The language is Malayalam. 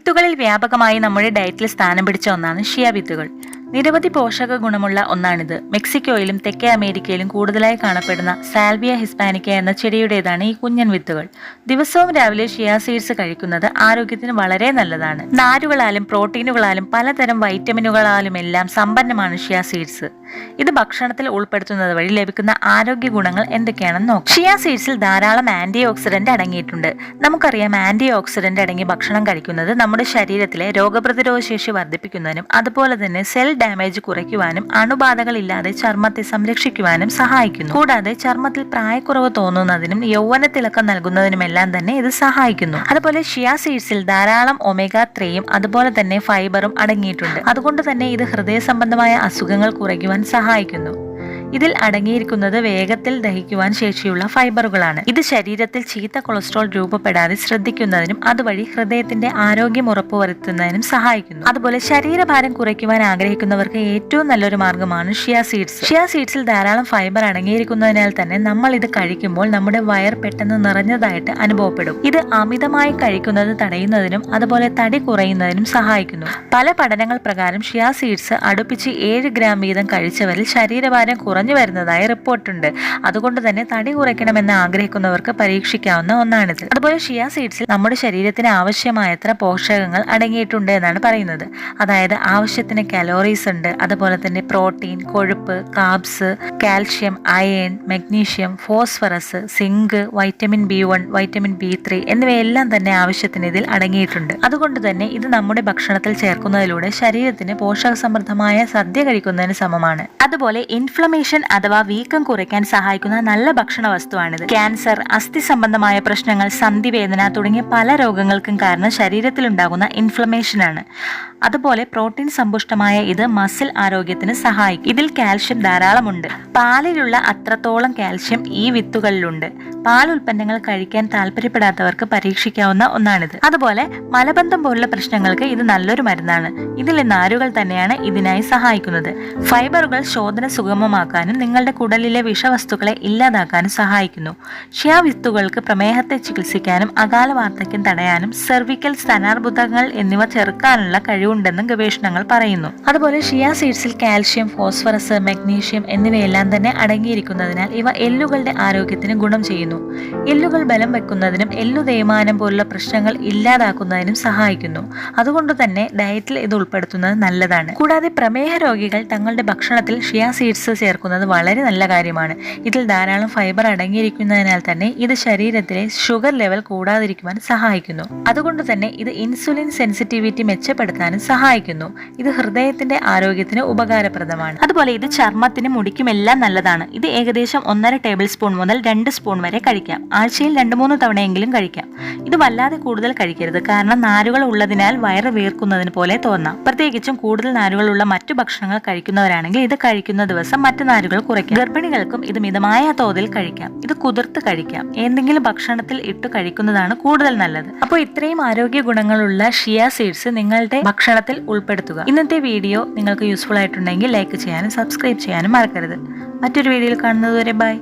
വിത്തുകളിൽ വ്യാപകമായി നമ്മുടെ ഡയറ്റിൽ സ്ഥാനം പിടിച്ച ഒന്നാണ് ഷിയ വിത്തുകൾ. നിരവധി പോഷക ഗുണമുള്ള ഒന്നാണിത്. മെക്സിക്കോയിലും തെക്കേ അമേരിക്കയിലും കൂടുതലായി കാണപ്പെടുന്ന സാൽവിയ ഹിസ്പാനിക്ക എന്ന ചെടിയുടേതാണ് ഈ കുഞ്ഞൻ വിത്തുകൾ. ദിവസവും രാവിലെ ഷിയ സീഡ്സ് കഴിക്കുന്നത് ആരോഗ്യത്തിന് വളരെ നല്ലതാണ്. നാരുകളാലും പ്രോട്ടീനുകളാലും പലതരം വൈറ്റമിനുകളാലും എല്ലാം സമ്പന്നമാണ് ഷിയ സീഡ്സ്. ഇത് ഭക്ഷണത്തിൽ ഉൾപ്പെടുത്തുന്നത് വഴി ലഭിക്കുന്ന ആരോഗ്യ ഗുണങ്ങൾ എന്തൊക്കെയാണെന്ന് നോക്കാം. ഷിയ സീഡ്സിൽ ധാരാളം ആന്റി ഓക്സിഡന്റ് അടങ്ങിയിട്ടുണ്ട്. നമുക്കറിയാം, ആന്റി ഓക്സിഡന്റ് അടങ്ങിയ ഭക്ഷണം കഴിക്കുന്നത് നമ്മുടെ ശരീരത്തിലെ രോഗപ്രതിരോധ ശേഷി വർദ്ധിപ്പിക്കുന്നതിനും അതുപോലെ തന്നെ സെൽ ഡാമേജ് കുറയ്ക്കുവാനും അണുബാധകളില്ലാതെ ചർമ്മത്തെ സംരക്ഷിക്കുവാനും സഹായിക്കുന്നു. കൂടാതെ ചർമ്മത്തിൽ പ്രായക്കുറവ് തോന്നുന്നതിനും യൗവനത്തിളക്കം നൽകുന്നതിനുമെല്ലാം തന്നെ ഇത് സഹായിക്കുന്നു. അതുപോലെ ഷിയ സീഡ്സിൽ ധാരാളം ഒമേഗ 3യും അതുപോലെ തന്നെ ഫൈബറും അടങ്ങിയിട്ടുണ്ട്. അതുകൊണ്ട് തന്നെ ഇത് ഹൃദയ സംബന്ധമായ അസുഖങ്ങൾ കുറയ്ക്കുവാൻ സഹായിക്കുന്നു. ഇതിൽ അടങ്ങിയിരിക്കുന്നത് വേഗത്തിൽ ദഹിക്കുവാൻ ശേഷിയുള്ള ഫൈബറുകളാണ്. ഇത് ശരീരത്തിൽ ചീത്ത കൊളസ്ട്രോൾ രൂപപ്പെടാതെ ശ്രദ്ധിക്കുന്നതിനും അതുവഴി ഹൃദയത്തിന്റെ ആരോഗ്യം ഉറപ്പുവരുത്തുന്നതിനും സഹായിക്കുന്നു. അതുപോലെ ശരീരഭാരം കുറയ്ക്കുവാൻ ആഗ്രഹിക്കുന്നവർക്ക് ഏറ്റവും നല്ലൊരു മാർഗമാണ് ഷിയ സീഡ്സ്. ഷിയ സീഡ്സിൽ ധാരാളം ഫൈബർ അടങ്ങിയിരിക്കുന്നതിനാൽ തന്നെ നമ്മൾ ഇത് കഴിക്കുമ്പോൾ നമ്മുടെ വയർ പെട്ടെന്ന് നിറഞ്ഞതായിട്ട് അനുഭവപ്പെടും. ഇത് അമിതമായി കഴിക്കുന്നത് തടയുന്നതിനും അതുപോലെ തടി കുറയുന്നതിനും സഹായിക്കുന്നു. പല പഠനങ്ങൾ പ്രകാരം ഷിയ സീഡ്സ് അടുപ്പിച്ച് 7 ഗ്രാം വീതം കഴിച്ചവരിൽ ശരീരഭാരം കുറഞ്ഞു വരുന്നതായി റിപ്പോർട്ടുണ്ട്. അതുകൊണ്ട് തന്നെ തടി കുറയ്ക്കണമെന്ന് ആഗ്രഹിക്കുന്നവർക്ക് പരീക്ഷിക്കാവുന്ന ഒന്നാണിത്. അതുപോലെ ഷിയ സീഡ്സിൽ നമ്മുടെ ശരീരത്തിന് ആവശ്യമായത്ര പോഷകങ്ങൾ അടങ്ങിയിട്ടുണ്ട് എന്നാണ് പറയുന്നത്. അതായത് ആവശ്യത്തിന് കലോറീസ് ഉണ്ട്, അതുപോലെ തന്നെ പ്രോട്ടീൻ, കൊഴുപ്പ്, carbs, calcium, iron, magnesium, phosphorus, zinc, vitamin B1, vitamin B3 എന്നിവയെല്ലാം തന്നെ ആവശ്യത്തിന് ഇതിൽ അടങ്ങിയിട്ടുണ്ട്. അതുകൊണ്ട് തന്നെ ഇത് നമ്മുടെ ഭക്ഷണത്തിൽ ചേർക്കുന്നതിലൂടെ ശരീരത്തിന് പോഷക സമൃദ്ധമായ സദ്യ കഴിക്കുന്നതിന് സമമാണ്. അതുപോലെ ഇൻഫ്ലമേഷൻ അഥവാ വീക്കം കുറയ്ക്കാൻ സഹായിക്കുന്ന നല്ല ഭക്ഷണ വസ്തുവാണിത്. ക്യാൻസർ, അസ്ഥി സംബന്ധമായ പ്രശ്നങ്ങൾ, സന്ധിവേദന തുടങ്ങിയ പല രോഗങ്ങൾക്കും കാരണം ശരീരത്തിലുണ്ടാകുന്ന ഇൻഫ്ലമേഷനാണ്. അതുപോലെ പ്രോട്ടീൻ സമ്പുഷ്ടമായ ഇത് മസിൽ ആരോഗ്യത്തിന് സഹായിക്കും. ഇതിൽ കാൽഷ്യം ധാരാളമുണ്ട്. പാലിലുള്ള അത്രത്തോളം കാൽഷ്യം ഈ വിത്തുകളിലുണ്ട്. പാൽ ഉൽപ്പന്നങ്ങൾ കഴിക്കാൻ താല്പര്യപ്പെടാത്തവർക്ക് പരീക്ഷിക്കാവുന്ന ഒന്നാണിത്. അതുപോലെ മലബന്ധം പോലുള്ള പ്രശ്നങ്ങൾക്ക് ഇത് നല്ലൊരു മരുന്നാണ്. ഇതിലെ നാരുകൾ തന്നെയാണ് ഇതിനായി സഹായിക്കുന്നത്. ഫൈബറുകൾ ശോധന സുഗമമാക്കാനും നിങ്ങളുടെ കുടലിലെ വിഷവസ്തുക്കളെ ഇല്ലാതാക്കാനും സഹായിക്കുന്നു. ഷിയ വിത്തുകൾക്ക് പ്രമേഹത്തെ ചികിത്സിക്കാനും അകാല വാർദ്ധക്യം തടയാനും സെർവിക്കൽ, സ്തനാർബുദങ്ങൾ എന്നിവ ചെറുക്കാനുള്ള കഴിവുണ്ടെന്നും ഗവേഷണങ്ങൾ പറയുന്നു. അതുപോലെ ഷിയ സീഡ്സിൽ കാൽഷ്യം, ഫോസ്ഫറസ്, മഗ്നീഷ്യം എന്നിവയെല്ലാം തന്നെ അടങ്ങിയിരിക്കുന്നതിനാൽ ഇവ എല്ലുകളുടെ ആരോഗ്യത്തിന് ഗുണം ചെയ്യുന്നു. എല്ലുകൾ ബലം വെക്കുന്നതിനും എല്ലു തേയ്മാനം പോലുള്ള പ്രശ്നങ്ങൾ ഇല്ലാതാക്കുന്നതിനും സഹായിക്കുന്നു. അതുകൊണ്ട് തന്നെ ഡയറ്റിൽ ഇത് ഉൾപ്പെടുത്തുന്നത് നല്ലതാണ്. കൂടാതെ പ്രമേഹ രോഗികൾ തങ്ങളുടെ ഭക്ഷണത്തിൽ ഷിയ സീഡ്സ് ചേർക്കുന്നത് വളരെ നല്ല കാര്യമാണ്. ഇതിൽ ധാരാളം ഫൈബർ അടങ്ങിയിരിക്കുന്നതിനാൽ തന്നെ ഇത് ശരീരത്തിലെ ഷുഗർ ലെവൽ കൂടാതിരിക്കുവാൻ സഹായിക്കുന്നു. അതുകൊണ്ട് തന്നെ ഇത് ഇൻസുലിൻ സെൻസിറ്റിവിറ്റി മെച്ചപ്പെടുത്താനും സഹായിക്കുന്നു. ഇത് ഹൃദയത്തിന്റെ ആരോഗ്യത്തിന് ഉപകാരപ്രദമാണ്. അതുപോലെ ഇത് ചർമ്മത്തിനും മുടിക്കുമെല്ലാം നല്ലതാണ്. ഇത് ഏകദേശം 1.5 ടേബിൾ സ്പൂൺ മുതൽ 2 സ്പൂൺ വരെ കഴിക്കാം. ആഴ്ചയിൽ 2-3 തവണയെങ്കിലും കഴിക്കാം. ഇത് വല്ലാതെ കൂടുതൽ കഴിക്കരുത്, കാരണം നാരുകൾ ഉള്ളതിനാൽ വയറ് വീർക്കുന്നതിന് പോലെ തോന്നാം. പ്രത്യേകിച്ചും കൂടുതൽ നാരുകളുള്ള മറ്റു ഭക്ഷണങ്ങൾ കഴിക്കുന്നവരാണെങ്കിൽ ഇത് കഴിക്കുന്ന ദിവസം മറ്റു നാരുകൾ കുറയ്ക്കാം. ഗർഭിണികൾക്കും ഇത് മിതമായ തോതിൽ കഴിക്കാം. ഇത് കുതിർത്ത് കഴിക്കാം. എന്തെങ്കിലും ഭക്ഷണത്തിൽ ഇട്ട് കഴിക്കുന്നതാണ് കൂടുതൽ നല്ലത്. അപ്പോൾ ഇത്രയും ആരോഗ്യ ഗുണങ്ങളുള്ള ഷിയ സീഡ്സ് നിങ്ങളുടെ ഭക്ഷണത്തിൽ ഉൾപ്പെടുത്തുക. ഇന്നത്തെ വീഡിയോ നിങ്ങൾക്ക് യൂസ്ഫുൾ ആയിട്ടുണ്ടെങ്കിൽ ലൈക്ക് ചെയ്യാനും സബ്സ്ക്രൈബ് ചെയ്യാനും മറക്കരുത്. മറ്റൊരു വീഡിയോയിൽ കാണുന്നതുവരെ ബൈ.